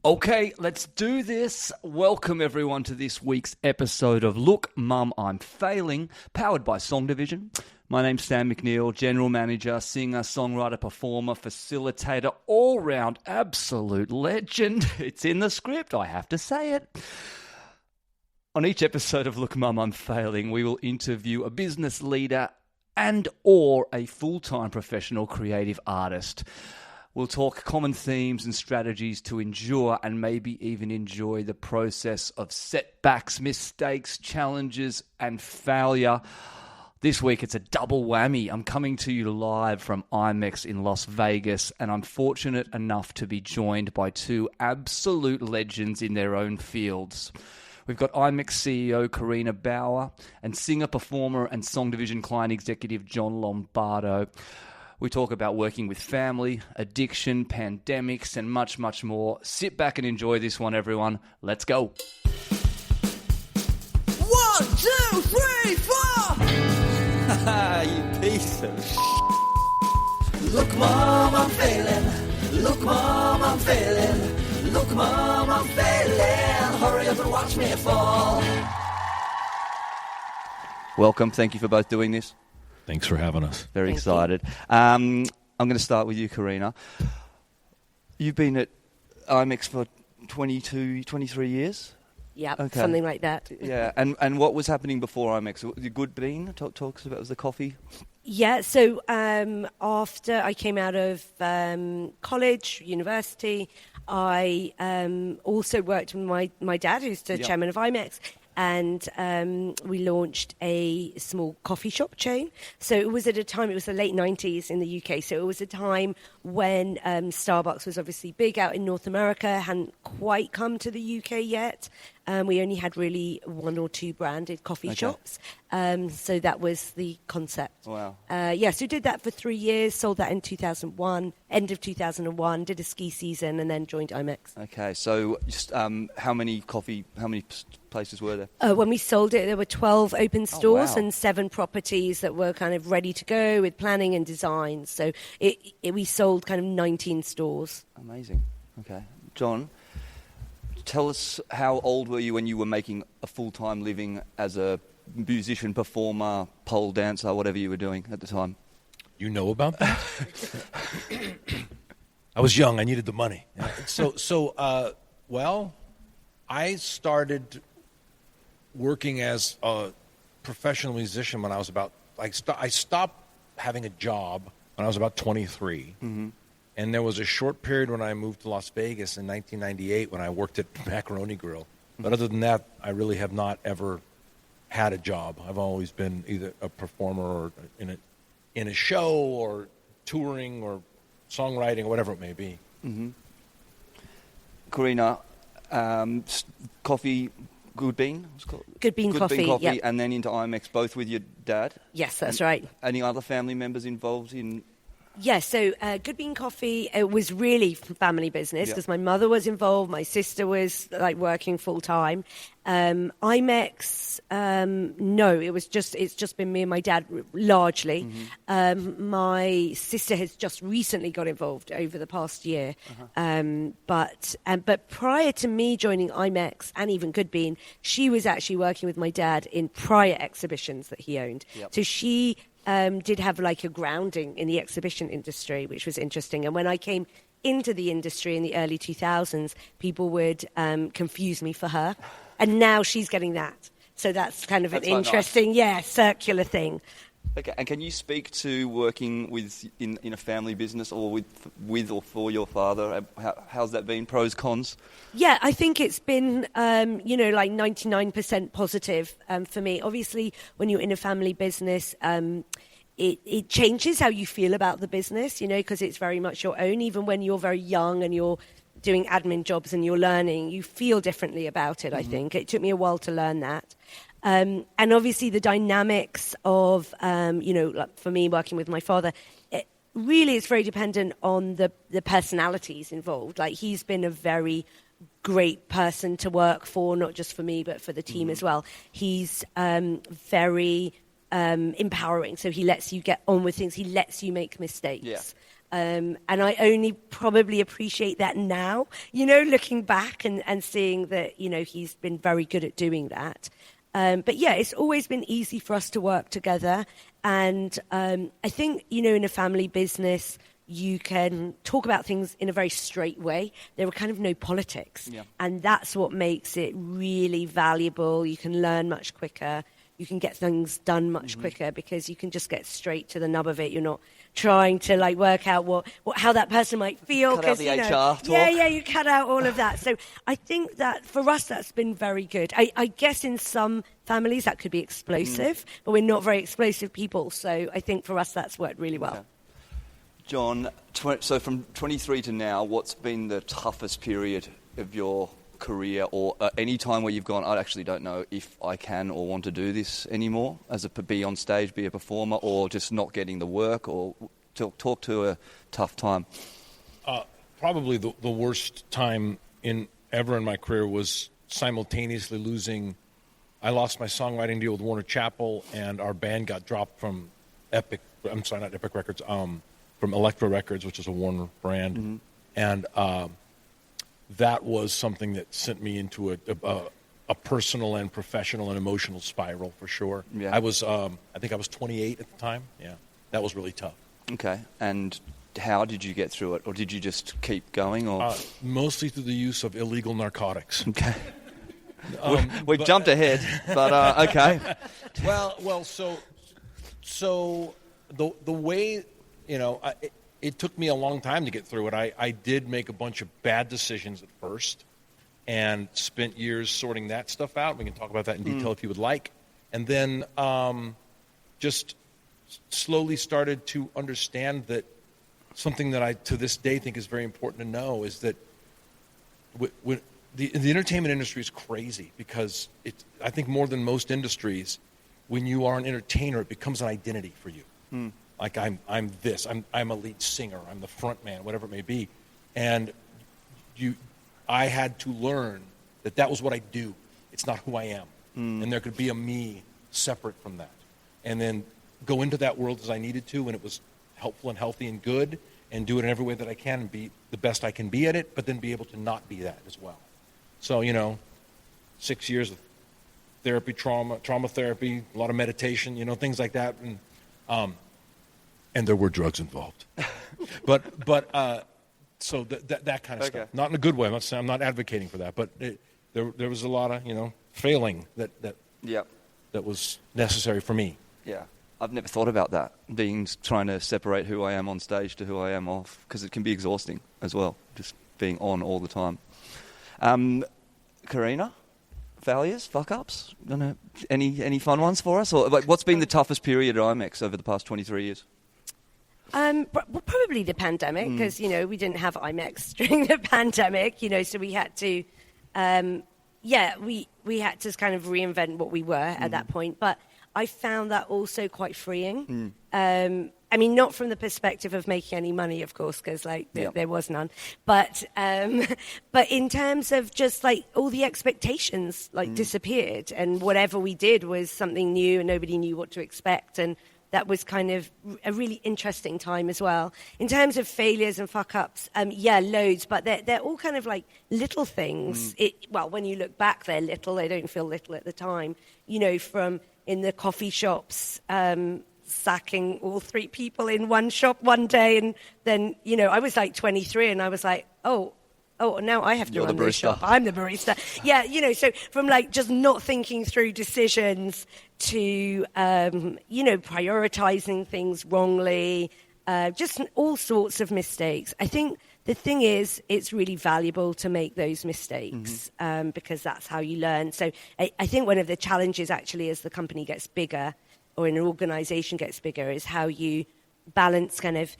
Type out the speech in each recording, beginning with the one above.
Okay, let's do this. Welcome everyone to this week's episode of Look Mum, I'm Failing, powered by SongDivision. My name's Sam McNeil, General Manager, Singer, Songwriter, Performer, Facilitator, all-round absolute legend. It's in the script, I have to say it. On each episode of Look Mum, I'm Failing, we will interview a business leader and or a full-time professional creative artist. We'll talk common themes and strategies to endure and maybe even enjoy the process of setbacks, mistakes, challenges, and failure. This week, it's a double whammy. I'm coming to you live from IMEX in Las Vegas, and I'm fortunate enough to be joined by two absolute legends in their own fields. We've got IMEX CEO Carina Bauer and singer, performer, and SongDivision Client Executive John Lombardo. We talk about working with family, addiction, pandemics, and much, much more. Sit back and enjoy this one, everyone. Let's go. 1, 2, 3, 4. You piece of Look, Mom, I'm failing. Look, Mom, I'm failing. Look, Mom, I'm failing. Hurry up and watch me fall. Welcome. Thank you for both doing this. Thanks for having us. Very excited. I'm going to start with you, Carina. You've been at IMEX for 23 years? Yeah, Okay. something like that. Yeah, and what was happening before IMEX? The Good Bean? Talks about was the coffee? Yeah, so after I came out of college, university, I also worked with my dad, who's the chairman of IMEX, and we launched a small coffee shop chain. So it was at a time, it was the late 90s in the UK, so it was a time when Starbucks was obviously big out in North America, hadn't quite come to the UK yet. We only had really one or two branded coffee shops. So that was the concept. Wow. So we did that for 3 years, sold that in 2001, end of 2001, did a ski season, and then joined IMEX. Okay, so just how many places were there? When we sold it, there were 12 open stores wow. and 7 properties that were kind of ready to go with planning and design. So we sold kind of 19 stores. Amazing. Okay. John, tell us, how old were you when you were making a full-time living as a musician, performer, pole dancer, whatever you were doing at the time? You know about that? I was young. I needed the money. Well, I started working as a professional musician when I was about, I stopped having a job when I was about 23. Mm-hmm. And there was a short period when I moved to Las Vegas in 1998 when I worked at Macaroni Grill. But other than that, I really have not ever had a job. I've always been either a performer or in a show or touring or songwriting or whatever it may be. Mm-hmm. Carina, coffee, Good Bean? Good Bean Coffee, yep. And then into IMEX, both with your dad? Yes, that's right. Any other family members involved in... Yes, so Good Bean Coffee, it was really family business because my mother was involved, my sister was working full time. IMEX, no, it's just been me and my dad largely. Mm-hmm. My sister has just recently got involved over the past year. Uh-huh. But prior to me joining IMEX and even Good Bean, she was actually working with my dad in prior exhibitions that he owned. Yep. So she did have a grounding in the exhibition industry, which was interesting. And when I came into the industry in the early 2000s, people would confuse me for her. And now she's getting that. So that's kind of an interesting, circular thing. Okay, and can you speak to working in a family business or with or for your father? How's that been? Pros, cons? Yeah, I think it's been, 99% positive for me. Obviously, when you're in a family business, it changes how you feel about the business, because it's very much your own. Even when you're very young and you're doing admin jobs and you're learning, you feel differently about it, I think. It took me a while to learn that. And obviously the dynamics of, for me working with my father, really it's very dependent on the personalities involved. He's been a very great person to work for, not just for me, but for the team as well. He's very empowering, so he lets you get on with things. He lets you make mistakes. And I only probably appreciate that now, looking back and seeing that, he's been very good at doing that. But yeah, it's always been easy for us to work together. And I think, in a family business, you can talk about things in a very straight way. There were kind of no politics. Yeah. And that's what makes it really valuable. You can learn much quicker. You can get things done much quicker because you can just get straight to the nub of it. You're not trying to work out how that person might feel. Cut out the HR talk. Yeah, you cut out all of that. So I think that for us, that's been very good. I guess in some families that could be explosive, but we're not very explosive people. So I think for us, that's worked really well. Okay. John, so from 23 to now, what's been the toughest period of your career, or any time where you've gone, I actually don't know if I can or want to do this anymore, be on stage, be a performer, or just not getting the work, or talk to a tough time? Probably the worst time ever in my career was simultaneously I lost my songwriting deal with Warner Chappell, and our band got dropped from not Epic Records, from Elektra Records, which is a Warner brand. And that was something that sent me into a personal and professional and emotional spiral, for sure. Yeah. I think I was 28 at the time. Yeah, that was really tough. Okay, and how did you get through it, or did you just keep going? Or mostly through the use of illegal narcotics. Okay. We jumped ahead, but okay. Well, so the way, it took me a long time to get through it. I did make a bunch of bad decisions at first and spent years sorting that stuff out. We can talk about that in detail if you would like. And then just slowly started to understand that something that I, to this day, think is very important to know is that the entertainment industry is crazy because I think more than most industries, when you are an entertainer, it becomes an identity for you. Like I'm this, I'm a lead singer, I'm the front man, whatever it may be. And I had to learn that was what I do. It's not who I am. And there could be a me separate from that. And then go into that world as I needed to, and it was helpful and healthy and good, and do it in every way that I can and be the best I can be at it, but then be able to not be that as well. So, 6 years of therapy, trauma therapy, a lot of meditation, things like that. And there were drugs involved. but so that kind of stuff. Not in a good way. I'm not advocating for that, but there was a lot of, failing that was necessary for me. Yeah. I've never thought about that, trying to separate who I am on stage to who I am off, because it can be exhausting as well, just being on all the time. Carina, failures, fuck-ups? Don't know, any fun ones for us? Or what's been the toughest period at IMEX over the past 23 years? Well, probably the pandemic, because, we didn't have IMEX during the pandemic, so we had to, we had to kind of reinvent what we were at that point. But I found that also quite freeing. Not from the perspective of making any money, of course, because there was none. But in terms of just all the expectations disappeared, and whatever we did was something new, and nobody knew what to expect. And that was kind of a really interesting time as well. In terms of failures and fuck-ups, loads, but they're all kind of little things. When you look back, they're little. They don't feel little at the time. From in the coffee shops, sacking all 3 people in one shop one day. And then, I was 23 and I was now I have to run this shop. I'm the barista. Yeah, so from just not thinking through decisions to, prioritizing things wrongly, just all sorts of mistakes. I think the thing is, it's really valuable to make those mistakes because that's how you learn. So I think one of the challenges actually as the company gets bigger or an organization gets bigger is how you balance kind of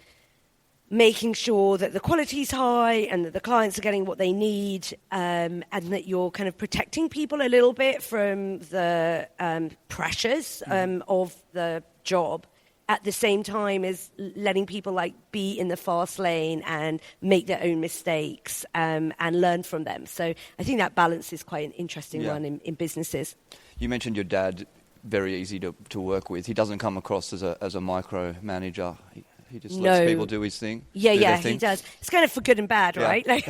making sure that the quality is high and that the clients are getting what they need, and that you're kind of protecting people a little bit from the pressures of the job, at the same time as letting people be in the fast lane and make their own mistakes and learn from them. So I think that balance is quite an interesting one in businesses. You mentioned your dad, very easy to work with. He doesn't come across as a micromanager. He just lets people do his thing. Yeah, do their he thing? does. It's kind of for good and bad, right? Like,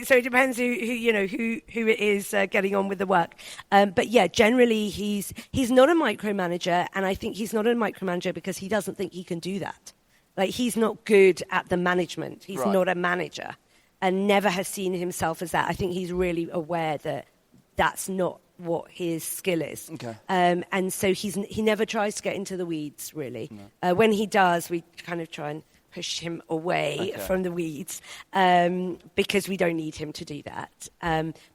so it depends who it is getting on with the work. But yeah, generally he's not a micromanager, and I think he's not a micromanager because he doesn't think he can do that. Like, he's not good at the management. He's not a manager, and never has seen himself as that. I think he's really aware that that's not what his skill is. Okay. And so he never tries to get into the weeds, really. No. When he does, we kind of try and push him away from the weeds because we don't need him to do that.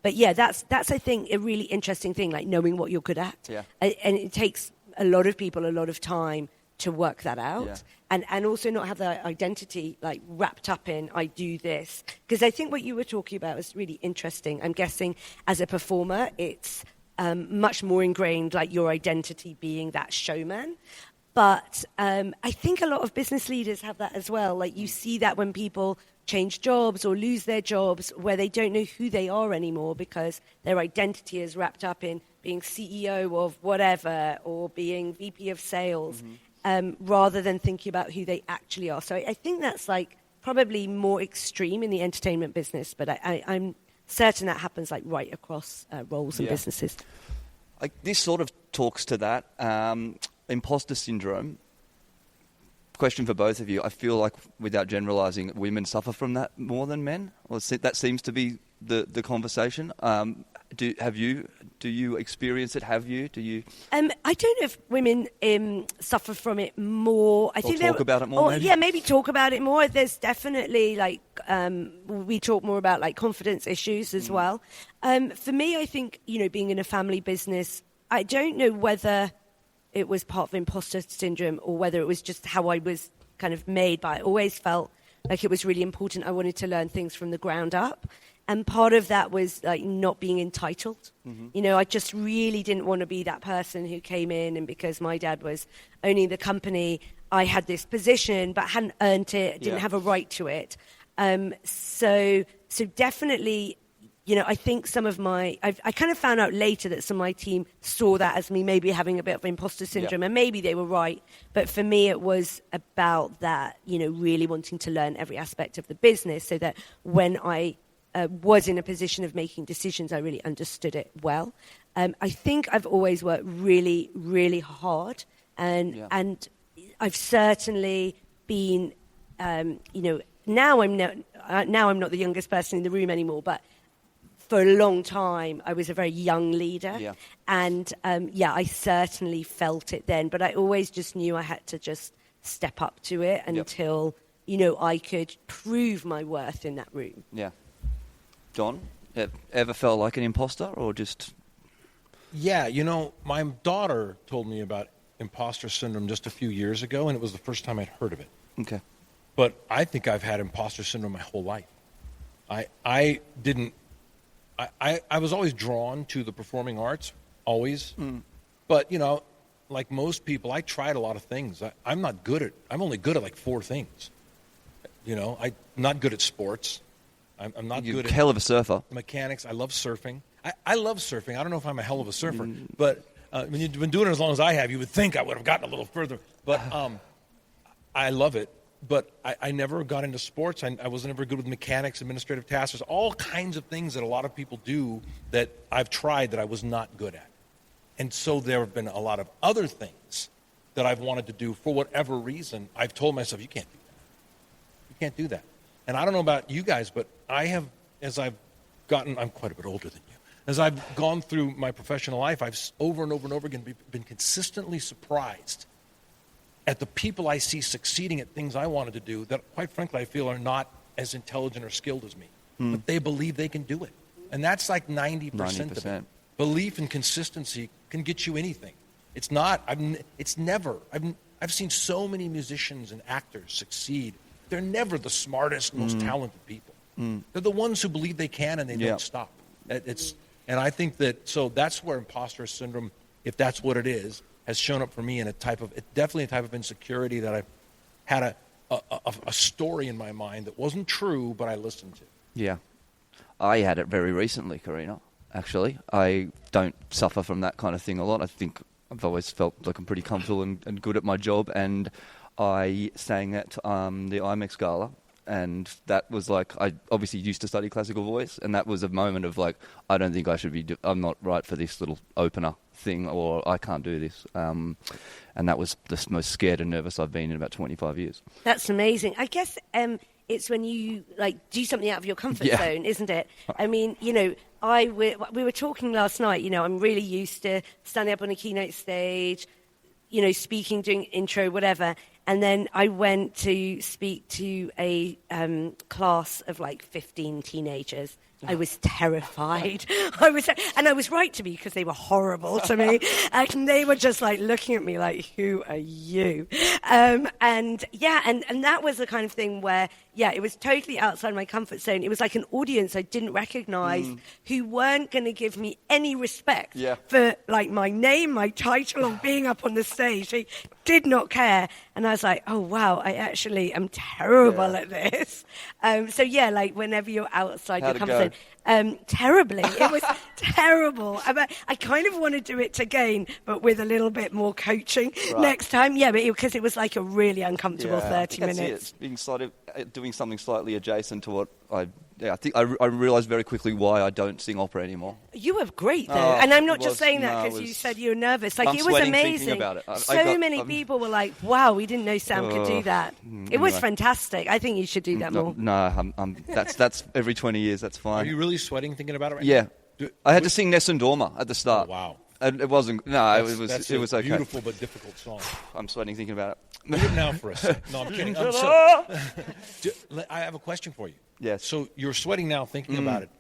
But yeah, that's I think a really interesting thing, like knowing what you're good at. Yeah. And it takes a lot of people a lot of time to work that out. Yeah. And also not have that identity like wrapped up in I do this. Because I think what you were talking about was really interesting. I'm guessing as a performer, it's much more ingrained, like your identity being that showman. But I think a lot of business leaders have that as well. Like, you see that when people change jobs or lose their jobs, where they don't know who they are anymore because their identity is wrapped up in being CEO of whatever or being VP of sales, rather than thinking about who they actually are. So I think that's like probably more extreme in the entertainment business, but I'm certain that happens like right across roles and businesses. This sort of talks to that. Imposter syndrome. Question for both of you. I feel like, without generalising, women suffer from that more than men. Or that seems to be the conversation. Do you experience it? Have you? Do you? I don't know if women suffer from it more. I think talk about it more. Maybe? Yeah, maybe talk about it more. There's definitely like we talk more about like confidence issues as well. For me, I think being in a family business, I don't know whether it was part of imposter syndrome or whether it was just how I was kind of made. But I always felt like it was really important. I wanted to learn things from the ground up. And part of that was like not being entitled. I just really didn't want to be that person who came in and because my dad was owning the company, I had this position but hadn't earned it, didn't have a right to it. So definitely, I think some of I kind of found out later that some of my team saw that as me maybe having a bit of imposter syndrome, and maybe they were right. But for me, it was about that, really wanting to learn every aspect of the business so that when I was in a position of making decisions, I really understood it well. I think I've always worked really, really hard, and I've certainly been, now I'm not the youngest person in the room anymore, but for a long time I was a very young leader, and I certainly felt it then. But I always just knew I had to just step up to it until I could prove my worth in that room. Yeah. John, ever felt like an imposter or just... Yeah, my daughter told me about imposter syndrome just a few years ago, and it was the first time I'd heard of it. Okay. But I think I've had imposter syndrome my whole life. I was always drawn to the performing arts, always. But, like most people, I tried a lot of things. I'm only good at like 4 things. I'm not good at sports. I'm not good at... hell of a surfer. Mechanics. I love surfing. I love surfing. I don't know if I'm a hell of a surfer, but when you've been doing it as long as I have, you would think I would have gotten a little further. But I love it. But I never got into sports. I wasn't ever good with mechanics, administrative tasks. There's all kinds of things that a lot of people do that I've tried that I was not good at. And so there have been a lot of other things that I've wanted to do for whatever reason. I've told myself, you can't do that. You can't do that. And I don't know about you guys, but I have, I'm quite a bit older than you. As I've gone through my professional life, I've over and over and over again been consistently surprised at the people I see succeeding at things I wanted to do that, quite frankly, I feel are not as intelligent or skilled as me. But they believe they can do it. And that's like 90% of it. Belief and consistency can get you anything. It's not, I've seen so many musicians and actors succeed. They're never the smartest, most talented people. They're the ones who believe they can and they don't stop. And I think so that's where imposter syndrome, if that's what it is, has shown up for me in definitely a type of insecurity that I've had a story in my mind that wasn't true, but I listened to. Yeah. I had it very recently, Carina, actually. I don't suffer from that kind of thing a lot. I think I've always felt like I'm pretty comfortable and good at my job, and I sang at the IMEX Gala, and that was like, I obviously used to study classical voice, and that was a moment of like, I don't think I should be, I'm not right for this little opener thing, or I can't do this. And that was the most scared and nervous I've been in about 25 years. That's amazing. I guess it's when you like do something out of your comfort zone, isn't it? I mean, you know, we were talking last night, you know, I'm really used to standing up on a keynote stage, you know, speaking, doing intro, whatever. And then I went to speak to a class of like 15 teenagers. I was terrified. And I was right to be, because they were horrible to me. And they were just like looking at me like, who are you? And that was the kind of thing where, it was totally outside my comfort zone. It was like an audience I didn't recognize who weren't going to give me any respect for like my name, my title, or being up on the stage. They did not care. And I was like, oh, wow, I actually am terrible at this. Like whenever you're outside your comfort zone. Terribly. It was terrible. I kind of want to do it again, but with a little bit more coaching next time. Yeah, but because it was like a really uncomfortable 30 minutes. Being doing something slightly adjacent to what I think I realised very quickly why I don't sing opera anymore. You were great, though. And I'm not just saying that because you said you were nervous. Like, I'm it was amazing. About it. So many people were like, wow, we didn't know Sam could do that. It was fantastic. I think you should do that more. No, that's every 20 years, that's fine. Are you really sweating thinking about it right now? Yeah. I had to sing Nessun Dorma at the start. Oh, wow. And it wasn't, it was okay. Beautiful but difficult song. I'm sweating thinking about it. Do it now for us. No, I'm kidding. I have a question for you. Yes. So you're sweating now thinking about it.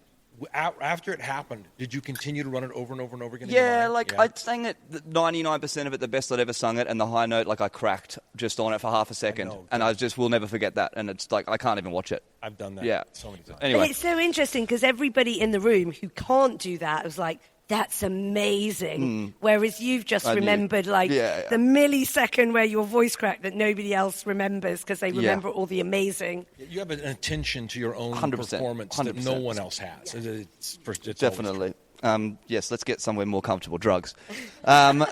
After it happened, did you continue to run it over and over and over again? I sang it 99% of it the best I'd ever sung it, and the high note, like I cracked just on it for half a second, and I just will never forget that. And it's like I can't even watch it. I've done that so many times. Anyway, but it's so interesting because everybody in the room who can't do that was like, that's amazing. Whereas you've just remembered the millisecond where your voice cracked that nobody else remembers because they remember all the amazing. You have an attention to your own 100%, performance that no one else has. It's definitely. Yes, let's get somewhere more comfortable. Drugs. No,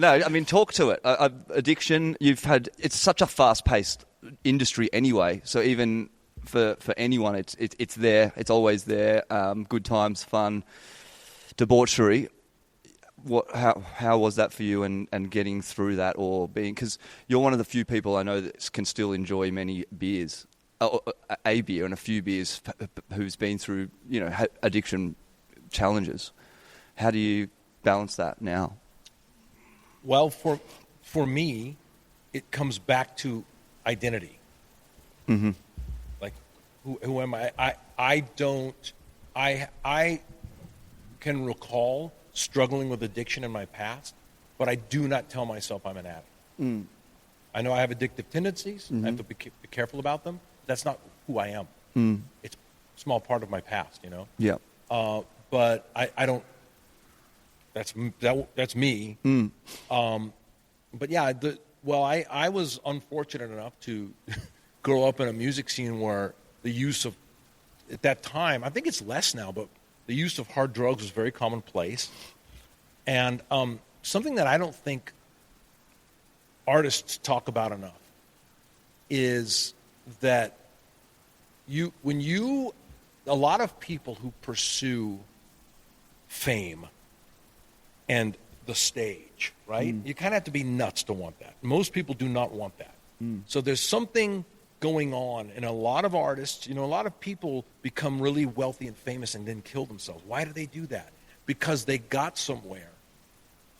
I mean, talk to it. Addiction, it's such a fast-paced industry anyway, so even for anyone, it's there. It's always there. Good times, fun, debauchery. How was that for you, and getting through that, or being, because you're one of the few people I know that can still enjoy many beers, a beer and a few beers, who's been through addiction challenges. How do you balance that now? Well, for me, it comes back to identity. Mm-hmm. Who am I? I can recall struggling with addiction in my past, but I do not tell myself I'm an addict. I know I have addictive tendencies. I have to be careful about them. That's not who I am. It's a small part of my past, Yeah. But I don't. That's me. But yeah, I was unfortunate enough to grow up in a music scene where the use of, at that time, I think it's less now, but the use of hard drugs was very commonplace. And something that I don't think artists talk about enough is that a lot of people who pursue fame and the stage, right? You kind of have to be nuts to want that. Most people do not want that. So there's something going on, and a lot of artists, a lot of people become really wealthy and famous and then kill themselves. Why do they do that? Because they got somewhere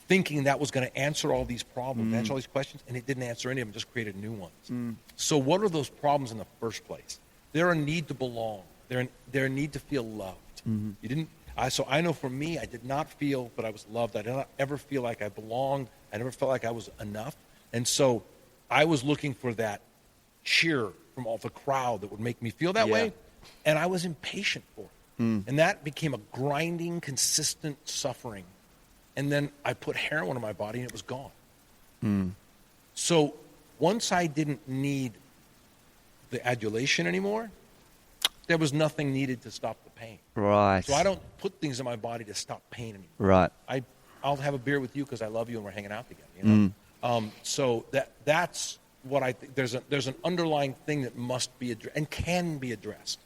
thinking that was going to answer all these problems, answer all these questions, and it didn't answer any of them, just created new ones. So what are those problems in the first place? They're a need to belong. They're a need to feel loved. So I know for me, I did not feel that I was loved. I did not ever feel like I belonged. I never felt like I was enough. And so I was looking for that cheer from all the crowd that would make me feel that way, and I was impatient for it. And that became a grinding, consistent suffering. And then I put heroin in my body, and it was gone. So once I didn't need the adulation anymore, there was nothing needed to stop the pain. Right. So I don't put things in my body to stop pain anymore. Right. I'll have a beer with you because I love you and we're hanging out together. So that's what I think. There's an underlying thing that must be addressed and can be addressed.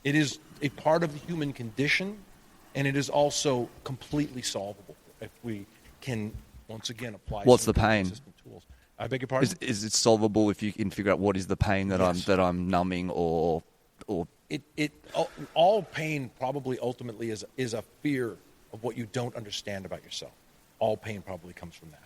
It is a part of the human condition, and it is also completely solvable if we can once again apply. What's some the pain? consistent tools. I beg your pardon? Is it solvable if you can figure out what is the pain that Yes. I'm numbing or All pain probably ultimately is a fear of what you don't understand about yourself. All pain probably comes from that.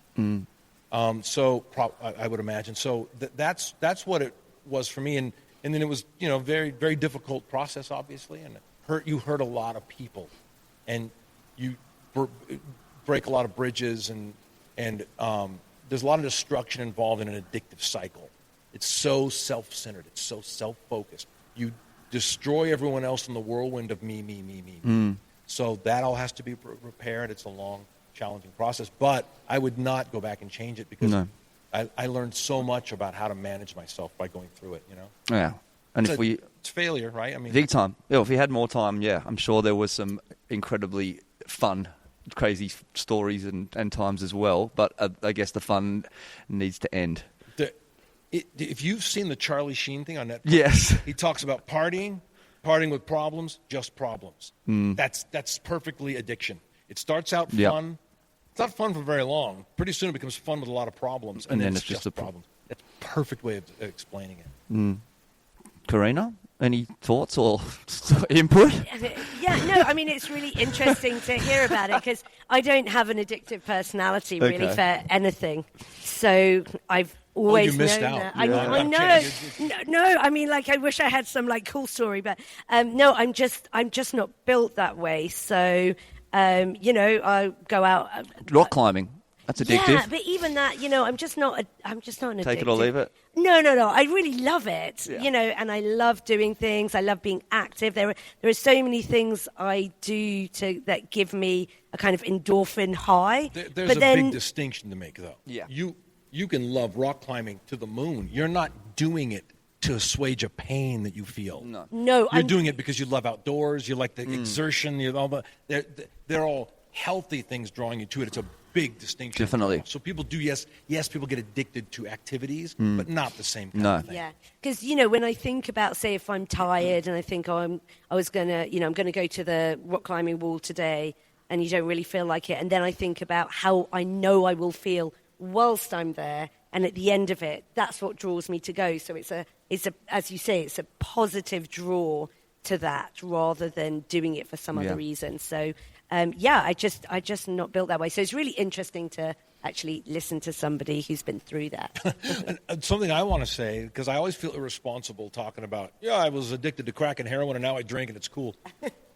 I would imagine. So that's what it was for me, and then it was very very difficult process, obviously, and you hurt a lot of people, and you break a lot of bridges, and there's a lot of destruction involved in an addictive cycle. It's so self-centered. It's so self-focused. You destroy everyone else in the whirlwind of me. So that all has to be repaired. It's a long, challenging process. But I would not go back and change it because I learned so much about how to manage myself by going through it. Yeah. And it's failure, right? I mean, big time. Yeah, if we had more time, I'm sure there was some incredibly fun, crazy stories and times as well. But I guess the fun needs to end. If you've seen the Charlie Sheen thing on Netflix, yes, he talks about partying with problems, just problems. That's perfectly addiction. It starts out fun. It's not fun for very long. Pretty soon it becomes fun with a lot of problems, and then it's just a problem. That's a perfect way of explaining it. Karina, any thoughts or input? I mean, it's really interesting to hear about it because I don't have an addictive personality really for anything. So I've always you missed known out. that. I know. No, I mean, I wish I had some cool story, but no, I'm just not built that way. So I go out Rock climbing. That's addictive. Yeah, but even that, I'm just not an addictive. Take it or leave it. No. I really love it, and I love doing things. I love being active. There are so many things I do that give me a kind of endorphin high. There's a big distinction to make, though. Yeah. You can love rock climbing to the moon. You're not doing it to assuage a pain that you feel. No, you're doing it because you love outdoors. You like the exertion. They're all healthy things drawing you to it. It's a big distinction. Definitely. So people do, yes, people get addicted to activities, but not the same kind of thing. Yeah, because when I think about, say, if I'm tired and I think, I'm going to go to the rock climbing wall today, and you don't really feel like it, and then I think about how I know I will feel whilst I'm there, and at the end of it, that's what draws me to go. So it's a, as you say, it's a positive draw to that rather than doing it for some other reason. So. I just not built that way. So it's really interesting to actually listen to somebody who's been through that. And something I want to say, because I always feel irresponsible talking about, I was addicted to crack and heroin and now I drink and it's cool.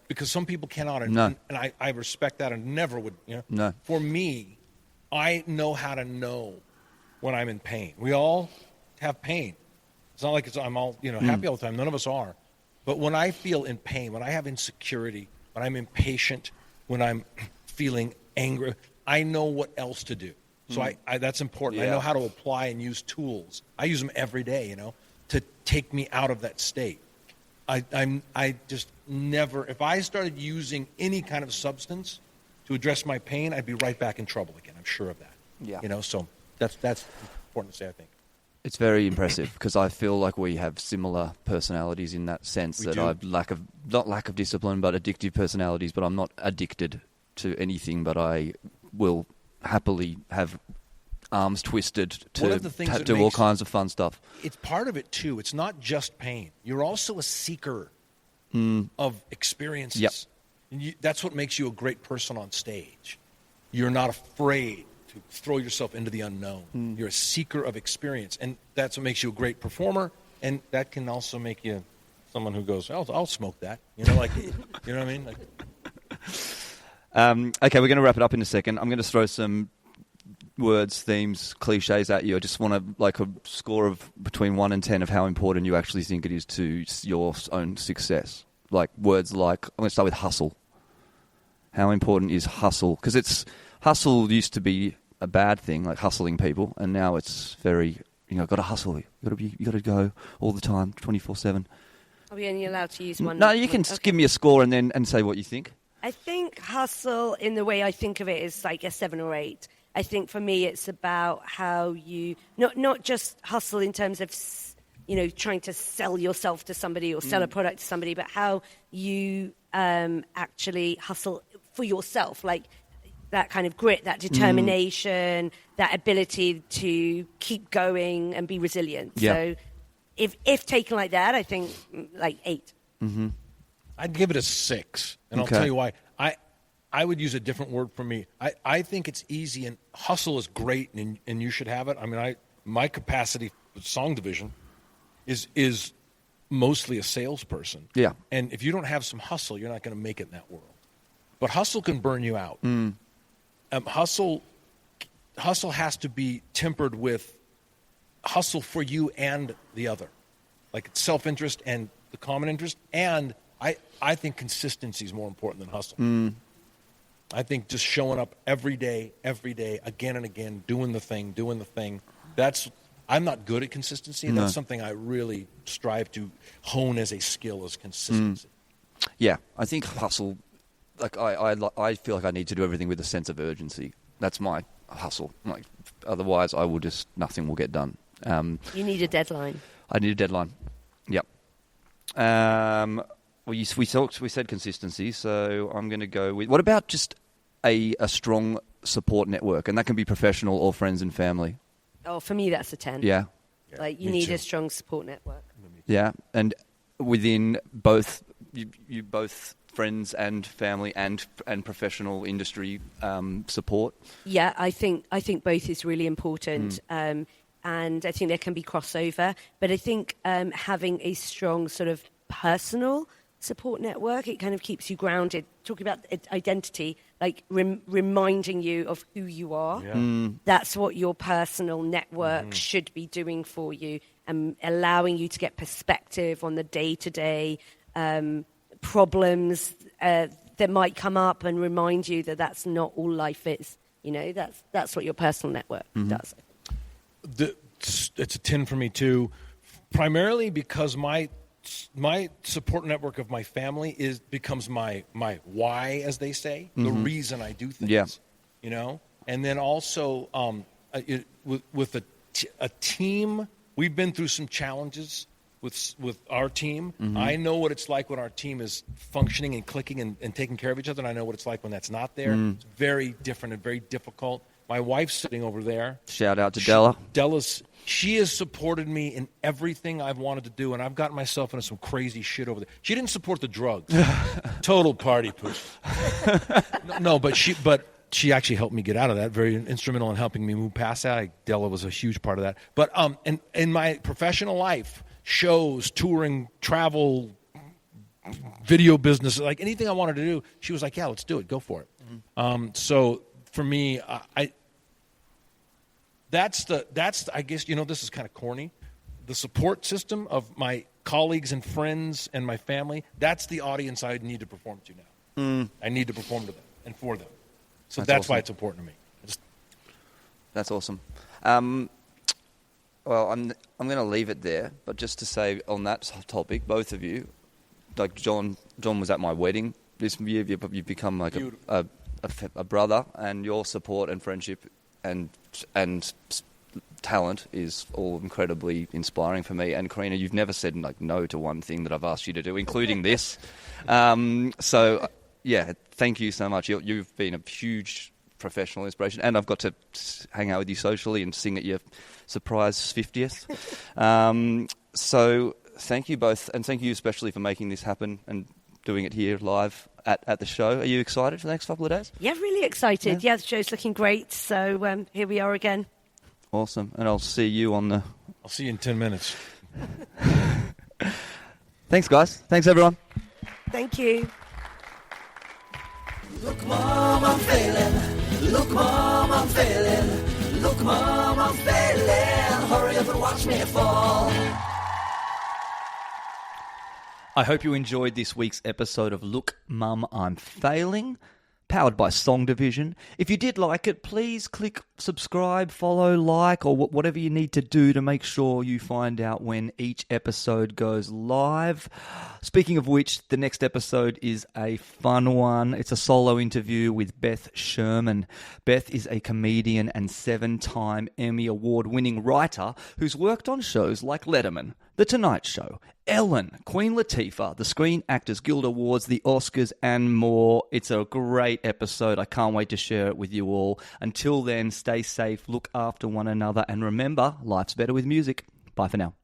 Because some people cannot, and I respect that and never would. No. For me, I know how to know when I'm in pain. We all have pain. It's not like I'm all happy all the time. None of us are. But when I feel in pain, when I have insecurity, when I'm impatient, when I'm feeling angry, I know what else to do. So I that's important. I know how to apply and use tools. I use them every day, to take me out of that state. I just never, if I started using any kind of substance to address my pain, I'd be right back in trouble again. I'm sure of that. Yeah. So that's important to say, I think. It's very impressive because I feel like we have similar personalities in that sense. I've not lack of discipline, but addictive personalities. But I'm not addicted to anything. But I will happily have arms twisted to do all kinds of fun stuff. It's part of it too. It's not just pain. You're also a seeker of experiences. Yep. And that's what makes you a great person on stage. You're not afraid to throw yourself into the unknown. You're a seeker of experience, and that's what makes you a great performer, and that can also make you someone who goes, I'll smoke that. You know what I mean? Okay, we're going to wrap it up in a second. I'm going to throw some words, themes, cliches at you. I just want a score of between 1 and 10 of how important you actually think it is to your own success. Like words like, I'm going to start with hustle. How important is hustle? Because hustle used to be a bad thing, like hustling people, and now it's very, got to hustle. You got to go all the time, 24/7. Are we only allowed to use one? No, you can give me a score and say what you think. I think hustle, in the way I think of it, is like a 7 or 8. I think for me, it's about how you not just hustle in terms of trying to sell yourself to somebody or sell a product to somebody, but how you actually hustle for yourself, like that kind of grit, that determination, that ability to keep going and be resilient. Yeah. So if taken like that, I think like 8. Mm-hmm. I'd give it a 6, and I'll tell you why. I would use a different word for me. I think it's easy, and hustle is great, and you should have it. I mean, my capacity with SongDivision is mostly a salesperson. Yeah. And if you don't have some hustle, you're not going to make it in that world. But hustle can burn you out. Hustle has to be tempered with hustle for you and the other, like self-interest and the common interest. And I think consistency is more important than hustle. I think just showing up every day, again and again, doing the thing. I'm not good at consistency. No. That's something I really strive to hone as a skill, is consistency. Yeah, I think hustle. Like I feel like I need to do everything with a sense of urgency. That's my hustle. Like otherwise, nothing will get done. You need a deadline. I need a deadline. Yep. We said consistency, so I'm going to go with. What about just a strong support network, and that can be professional or friends and family. Oh, for me, that's a 10. Yeah. Like you need a strong support network. Yeah, and within both you both friends and family and professional industry support. Yeah, I think both is really important, and I think there can be crossover. But I think having a strong sort of personal support network, it kind of keeps you grounded. Talking about identity, like reminding you of who you are. Yeah. That's what your personal network should be doing for you, and allowing you to get perspective on the day-to-day problems that might come up, and remind you that that's not all life is. That's what your personal network does. It's a 10 for me too, primarily because my support network of my family becomes my why, as they say, the reason I do things. Yeah. And then also with a team, we've been through some challenges with our team. I know what it's like when our team is functioning and clicking and taking care of each other, and I know what it's like when that's not there. It's very different and very difficult. My wife's sitting over there. Shout out to Della. She has supported me in everything I've wanted to do, and I've gotten myself into some crazy shit over there. She didn't support the drugs. Total party pooper. No, but she actually helped me get out of that. Very instrumental in helping me move past that. Della was a huge part of that. But in my professional life, shows, touring, travel, video business, like anything I wanted to do, she was like, "Yeah, let's do it. Go for it." So for me, that's I guess, this is kind of corny. The support system of my colleagues and friends and my family, that's the audience I need to perform to now. I need to perform to them and for them. So that's awesome. Why it's important to me. That's awesome. Well, I'm going to leave it there, but just to say on that topic, both of you, like John was at my wedding this year. You've become like a brother, and your support and friendship and talent is all incredibly inspiring for me. And Carina, you've never said like no to one thing that I've asked you to do, including this. So yeah, thank you so much. You've been a huge professional inspiration, and I've got to hang out with you socially and sing at your surprise 50th. So thank you both, and thank you especially for making this happen and doing it here live at the show. Are you excited for the next couple of days? Yeah, really excited. Yeah, the show's looking great. So here we are again. Awesome. And I'll see you I'll see you in 10 minutes. Thanks, guys. Thanks, everyone. Thank you. Look, Mom, I'm failing. Look, Mom, I'm failing. Look, Mom, I'm failing. Hurry up and watch me fall. I hope you enjoyed this week's episode of Look, Mum, I'm Failing, powered by SongDivision. If you did like it, please click subscribe, follow, like, or whatever you need to do to make sure you find out when each episode goes live. Speaking of which, the next episode is a fun one. It's a solo interview with Beth Sherman. Beth is a comedian and 7-time Emmy Award-winning writer who's worked on shows like Letterman, The Tonight Show, Ellen, Queen Latifah, the Screen Actors Guild Awards, the Oscars, and more. It's a great episode. I can't wait to share it with you all. Until then, stay safe, look after one another, and remember, life's better with music. Bye for now.